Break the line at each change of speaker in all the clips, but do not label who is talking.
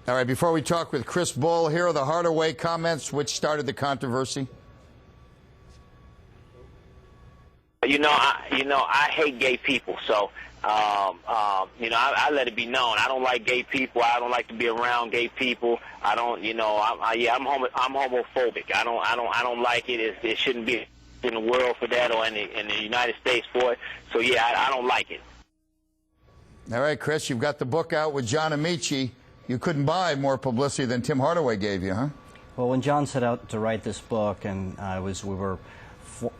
All right, before we talk with Chris Bull, here are the Hardaway comments which started the controversy.
I hate gay people, so I let it be known. I don't like gay people. I don't like to be around gay people. I don't, I'm homophobic. I don't like it. It shouldn't be in the world for that, or in the United States for it. So yeah, I don't like it.
All right, Chris, you've got the book out with John Amici. You couldn't buy more publicity than Tim Hardaway gave you, huh?
Well, when John set out to write this book, and we were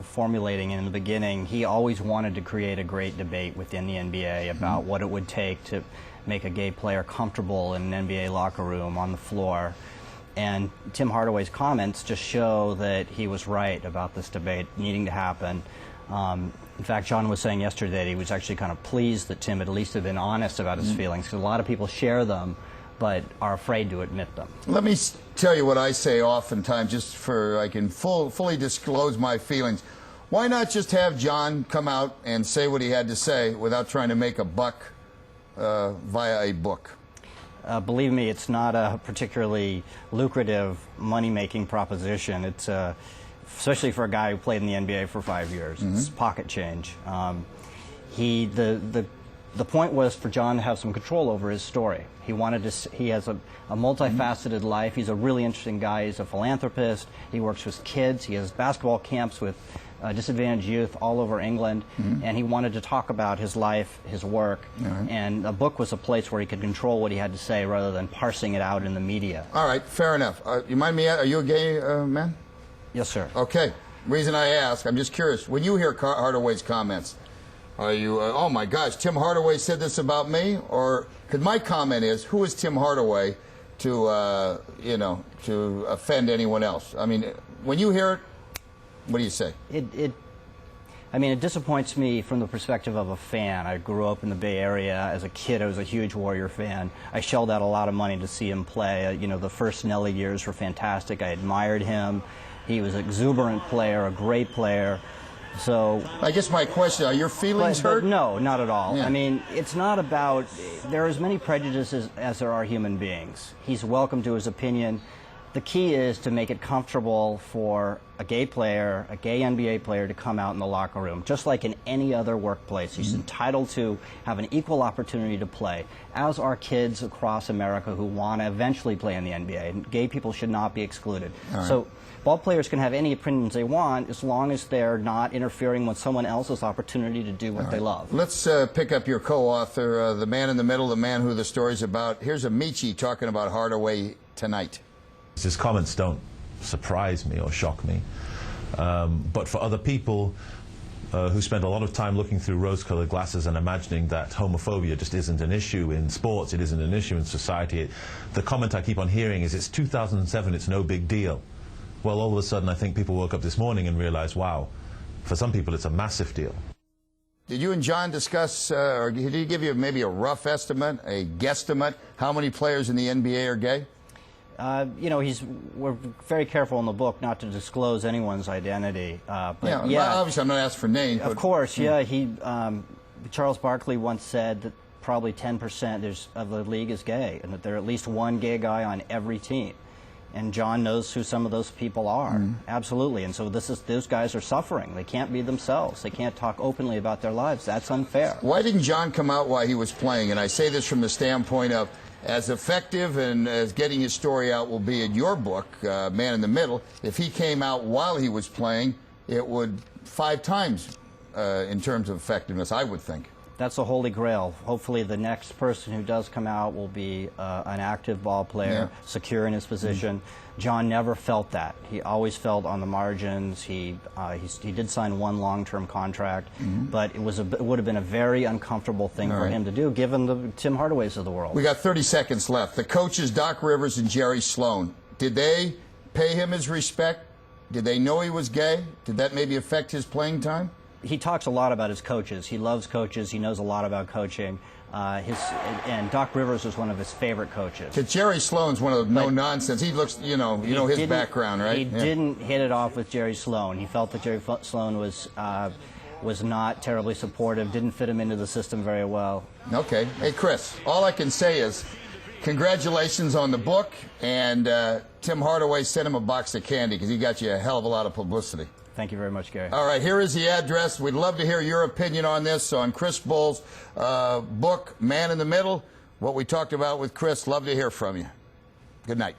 formulating it in the beginning, he always wanted to create a great debate within the NBA about what it would take to make a gay player comfortable in an NBA locker room, on the floor. And Tim Hardaway's comments just show that he was right about this debate needing to happen. In fact, John was saying yesterday that he was actually kind of pleased that Tim at least had been honest about his feelings, because a lot of people share them but are afraid to admit them.
Let me tell you what I say oftentimes, just for I can fully disclose my feelings. Why not just have John come out and say what he had to say without trying to make a buck via a book?
Believe me, it's not a particularly lucrative money-making proposition. It's especially for a guy who played in the NBA for 5 years. It's pocket change. The point was for John to have some control over his story. He wanted to. He has a multifaceted life. He's a really interesting guy. He's a philanthropist. He works with kids. He has basketball camps with disadvantaged youth all over England. And he wanted to talk about his life, his work. And a book was a place where he could control what he had to say rather than parsing it out in the media.
All right, fair enough. You mind me? Are you a gay man?
Yes, sir.
Okay. Reason I ask, I'm just curious. When you hear Hardaway's comments, are you, oh my gosh, Tim Hardaway said this about me? Or, because my comment is, who is Tim Hardaway to, to offend anyone else? I mean, when you hear it, what do you say?
I mean, it disappoints me from the perspective of a fan. I grew up in the Bay Area. As a kid, I was a huge Warrior fan. I shelled out a lot of money to see him play. The first Nelly years were fantastic. I admired him. He was an exuberant player, a great player. So
I guess my question, are your feelings hurt?
No, not at all.
Yeah.
I mean, it's not about, there are as many prejudices as there are human beings. He's welcome to his opinion. The key is to make it comfortable for a gay player, a gay NBA player, to come out in the locker room. Just like in any other workplace, he's entitled to have an equal opportunity to play, as are kids across America who want to eventually play in the NBA. And gay people should not be excluded. So ball players can have any opinions they want as long as they're not interfering with someone else's opportunity to do what they love.
Let's pick up your co-author, the man in the middle, the man who the story's about. Here's Amici talking about Hardaway tonight.
His comments don't surprise me or shock me, but for other people who spend a lot of time looking through rose-colored glasses and imagining that homophobia just isn't an issue in sports, it isn't an issue in society, the comment I keep on hearing is, it's 2007, it's no big deal. Well, all of a sudden I think people woke up this morning and realized, wow, for some people it's a massive deal.
Did you and John discuss, or did he give you maybe a rough estimate, a guesstimate, how many players in the NBA are gay?
We're very careful in the book not to disclose anyone's identity. But
yeah, obviously I'm not asking for names.
Of course, yeah. Charles Barkley once said that probably 10% of the league is gay, and that there are at least one gay guy on every team. And John knows who some of those people are. Absolutely. And so those guys are suffering. They can't be themselves. They can't talk openly about their lives. That's unfair.
Why didn't John come out while he was playing? And I say this from the standpoint of, as effective and as getting his story out will be in your book, Man in the Middle, if he came out while he was playing, it would 5 times in terms of effectiveness, I would think.
That's a holy grail. Hopefully the next person who does come out will be an active ball player, secure in his position. John never felt that. He always felt on the margins. He did sign one long-term contract, but it would have been a very uncomfortable thing for him to do, given the Tim Hardaways of the world.
We got 30 seconds left. The coaches, Doc Rivers and Jerry Sloan, did they pay him his respect? Did they know he was gay? Did that maybe affect his playing time?
He talks a lot about his coaches. He loves coaches. He knows a lot about coaching. And Doc Rivers was one of his favorite coaches.
Jerry Sloan's one of the no-nonsense. He looks, you know his background, right?
He didn't hit it off with Jerry Sloan. He felt that Jerry Sloan was not terribly supportive, didn't fit him into the system very well.
Okay. Hey, Chris, all I can say is congratulations on the book, and Tim Hardaway sent him a box of candy because he got you a hell of a lot of publicity.
Thank you very much, Gary.
All right, here is the address. We'd love to hear your opinion on this, on Chris Bull's book, Man in the Middle. What we talked about with Chris, love to hear from you. Good night.